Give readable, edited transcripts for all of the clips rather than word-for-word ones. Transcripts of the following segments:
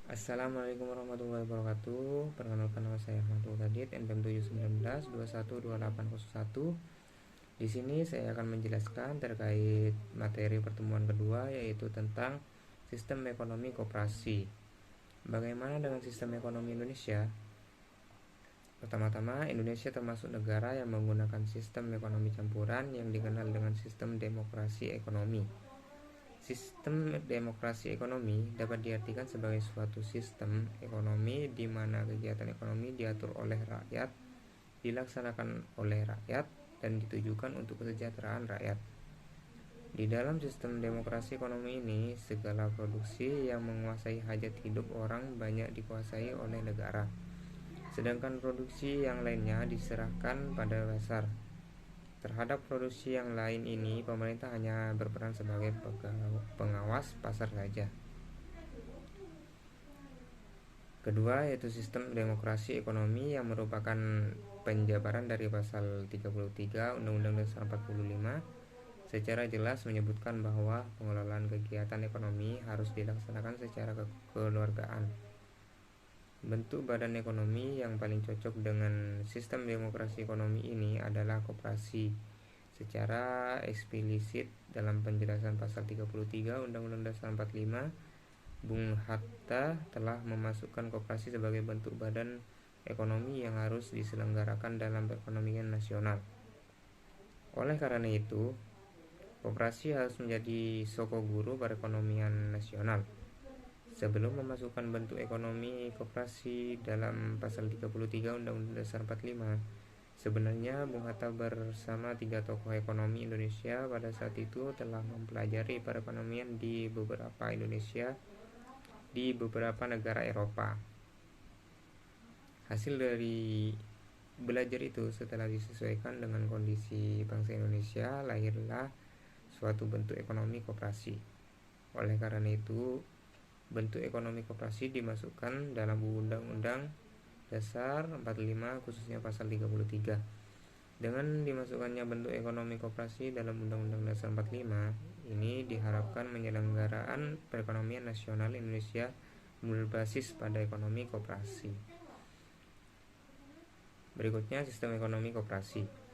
Assalamualaikum warahmatullahi wabarakatuh. Perkenalkan, nama saya Ahmad Mutadid, NPM 719212801. Di sini saya akan menjelaskan terkait materi pertemuan kedua, yaitu tentang sistem ekonomi koperasi. Bagaimana dengan sistem ekonomi Indonesia? Pertama-tama, Indonesia termasuk negara yang menggunakan sistem ekonomi campuran yang dikenal dengan sistem demokrasi ekonomi. Sistem demokrasi ekonomi dapat diartikan sebagai suatu sistem ekonomi di mana kegiatan ekonomi diatur oleh rakyat, dilaksanakan oleh rakyat, dan ditujukan untuk kesejahteraan rakyat. Di dalam sistem demokrasi ekonomi ini, segala produksi yang menguasai hajat hidup orang banyak dikuasai oleh negara, sedangkan produksi yang lainnya diserahkan pada pasar. Terhadap produksi yang lain ini, pemerintah hanya berperan sebagai pengawas pasar saja. Kedua, yaitu sistem demokrasi ekonomi yang merupakan penjabaran dari pasal 33 Undang-Undang Dasar 45, secara jelas menyebutkan bahwa pengelolaan kegiatan ekonomi harus dilaksanakan secara kekeluargaan. Bentuk badan ekonomi yang paling cocok dengan sistem demokrasi ekonomi ini adalah koperasi. Secara eksplisit dalam penjelasan pasal 33 Undang-Undang Dasar 45, Bung Hatta telah memasukkan koperasi sebagai bentuk badan ekonomi yang harus diselenggarakan dalam perekonomian nasional. Oleh karena itu, koperasi harus menjadi sokoguru perekonomian nasional. Sebelum memasukkan bentuk ekonomi koperasi dalam pasal 33 Undang-Undang Dasar 45, sebenarnya Bung Hatta bersama 3 tokoh ekonomi Indonesia pada saat itu telah mempelajari perekonomian di beberapa negara Eropa. Hasil dari belajar itu, setelah disesuaikan dengan kondisi bangsa Indonesia, lahirlah suatu bentuk ekonomi koperasi. Oleh karena itu, bentuk ekonomi koperasi dimasukkan dalam Undang-Undang Dasar 45, khususnya pasal 33. Dengan dimasukkannya bentuk ekonomi koperasi dalam Undang-Undang Dasar 45, ini diharapkan penyelenggaraan perekonomian nasional Indonesia berbasis pada ekonomi koperasi. Berikutnya, sistem ekonomi koperasi.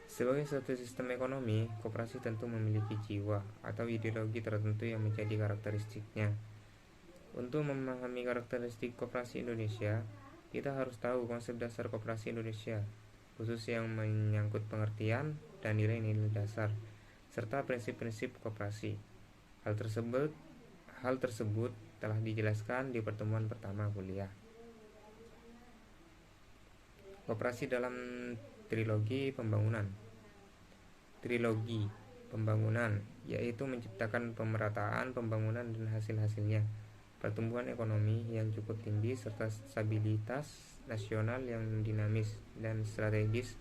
Sebagai suatu sistem ekonomi, koperasi tentu memiliki jiwa atau ideologi tertentu yang menjadi karakteristiknya. Untuk memahami karakteristik koperasi Indonesia, kita harus tahu konsep dasar koperasi Indonesia, khusus yang menyangkut pengertian dan nilai-nilai dasar, serta prinsip-prinsip koperasi. Hal tersebut telah dijelaskan di pertemuan pertama kuliah. Koperasi dalam trilogi pembangunan, yaitu menciptakan pemerataan pembangunan dan hasil-hasilnya, pertumbuhan ekonomi yang cukup tinggi, serta stabilitas nasional yang dinamis dan strategis,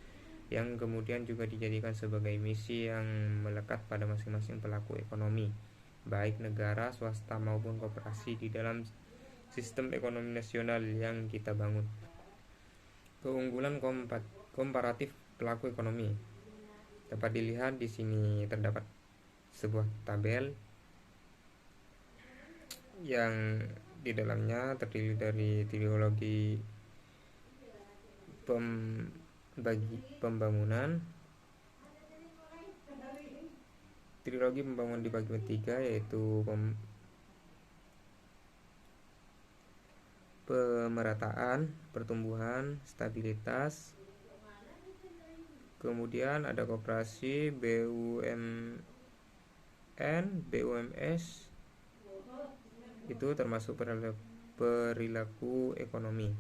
yang kemudian juga dijadikan sebagai misi yang melekat pada masing-masing pelaku ekonomi, baik negara, swasta maupun koperasi di dalam sistem ekonomi nasional yang kita bangun. Keunggulan komparatif pelaku ekonomi dapat dilihat di sini. Terdapat sebuah tabel yang di dalamnya terdiri dari trilogi pembangunan. Trilogi pembangunan dibagi tiga, yaitu pemerataan, pertumbuhan, stabilitas. Kemudian ada koperasi, BUMN, BUMS. Itu termasuk perilaku ekonomi.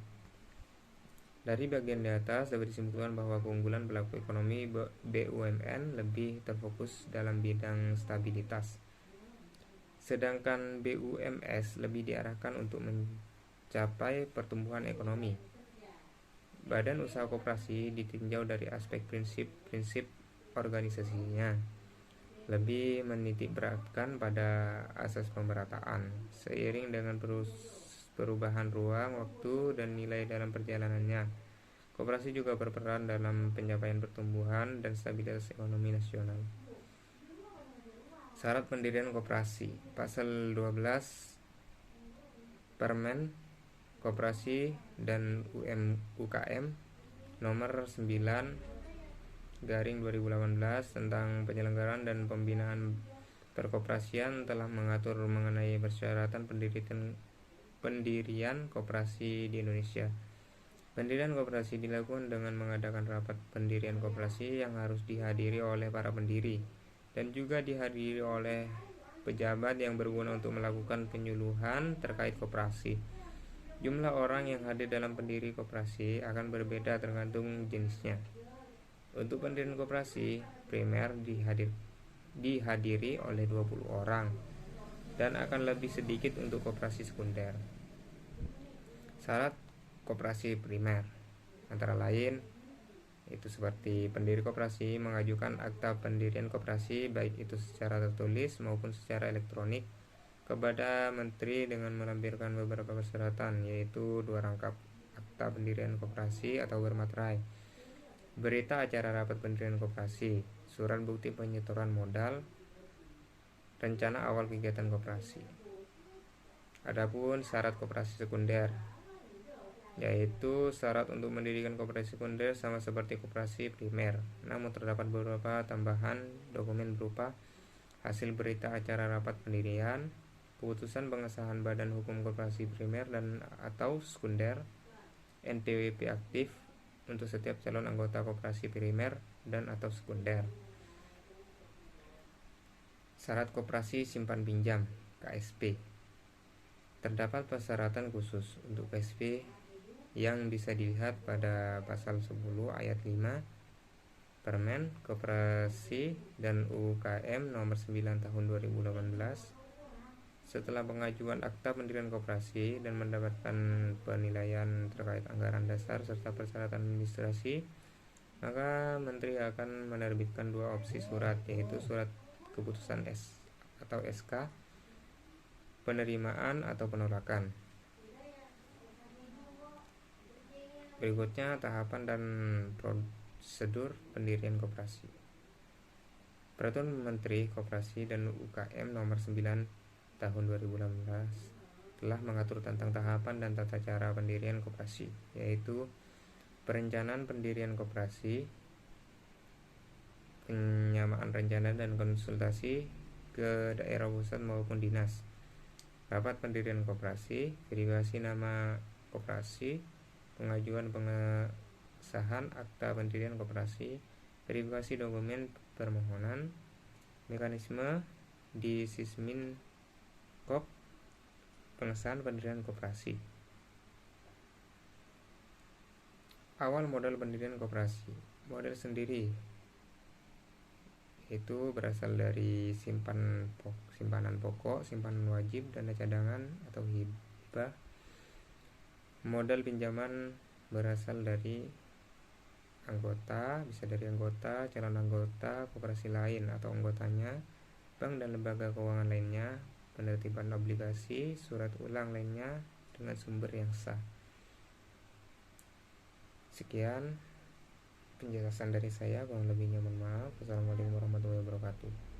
Dari bagian di atas dapat disimpulkan bahwa keunggulan pelaku ekonomi BUMN lebih terfokus dalam bidang stabilitas, sedangkan BUMS lebih diarahkan untuk mencapai pertumbuhan ekonomi. Badan usaha koperasi ditinjau dari aspek prinsip organisasinya, lebih menitikberatkan pada asas pemerataan. Seiring dengan perubahan ruang, waktu, dan nilai dalam perjalanannya, koperasi juga berperan dalam pencapaian pertumbuhan dan stabilitas ekonomi nasional. Syarat pendirian koperasi. Pasal 12 Permen Koperasi dan UKM nomor 9/2018 tentang penyelenggaraan dan pembinaan perkoperasian telah mengatur mengenai persyaratan pendirian koperasi di Indonesia. Pendirian koperasi dilakukan dengan mengadakan rapat pendirian koperasi yang harus dihadiri oleh para pendiri dan juga dihadiri oleh pejabat yang berguna untuk melakukan penyuluhan terkait koperasi. Jumlah orang yang hadir dalam pendiri koperasi akan berbeda tergantung jenisnya. Untuk pendirian koperasi primer dihadiri oleh 20 orang dan akan lebih sedikit untuk koperasi sekunder. Syarat koperasi primer antara lain itu seperti pendiri koperasi mengajukan akta pendirian koperasi baik itu secara tertulis maupun secara elektronik kepada menteri dengan melampirkan beberapa persyaratan, yaitu 2 rangkap akta pendirian koperasi atau bermaterai, berita acara rapat pendirian koperasi, surat bukti penyetoran modal, rencana awal kegiatan koperasi. Adapun syarat koperasi sekunder, yaitu syarat untuk mendirikan koperasi sekunder sama seperti koperasi primer, namun terdapat beberapa tambahan dokumen berupa hasil berita acara rapat pendirian, keputusan pengesahan badan hukum koperasi primer dan atau sekunder, NPWP aktif untuk setiap calon anggota koperasi primer dan atau sekunder. Syarat koperasi simpan pinjam KSP. Terdapat persyaratan khusus untuk KSP yang bisa dilihat pada pasal 10 ayat 5 Permen Koperasi dan UKM nomor 9 tahun 2018. Setelah pengajuan akta pendirian koperasi dan mendapatkan penilaian terkait anggaran dasar serta persyaratan administrasi, maka Menteri akan menerbitkan 2 opsi surat, yaitu surat keputusan atau SK, penerimaan atau penolakan. Berikutnya tahapan dan prosedur pendirian koperasi. Peraturan Menteri Koperasi dan UKM nomor 9 tahun 2018 telah mengatur tentang tahapan dan tata cara pendirian koperasi, yaitu perencanaan pendirian koperasi, penyamaan rencana dan konsultasi ke daerah pusat maupun dinas, rapat pendirian koperasi, verifikasi nama koperasi, pengajuan pengesahan akta pendirian koperasi, verifikasi dokumen permohonan, mekanisme di Sismin Kop, pengesahan pendirian koperasi. Awal modal pendirian koperasi. Modal sendiri itu berasal dari simpanan pokok, simpanan wajib, dana cadangan atau hibah. Modal pinjaman berasal dari anggota, bisa dari anggota, calon anggota, koperasi lain atau anggotanya, bank dan lembaga keuangan lainnya, penertiban obligasi, surat ulang lainnya dengan sumber yang sah. Sekian penjelasan dari saya, kurang lebihnya mohon maaf. Wassalamualaikum warahmatullahi wabarakatuh.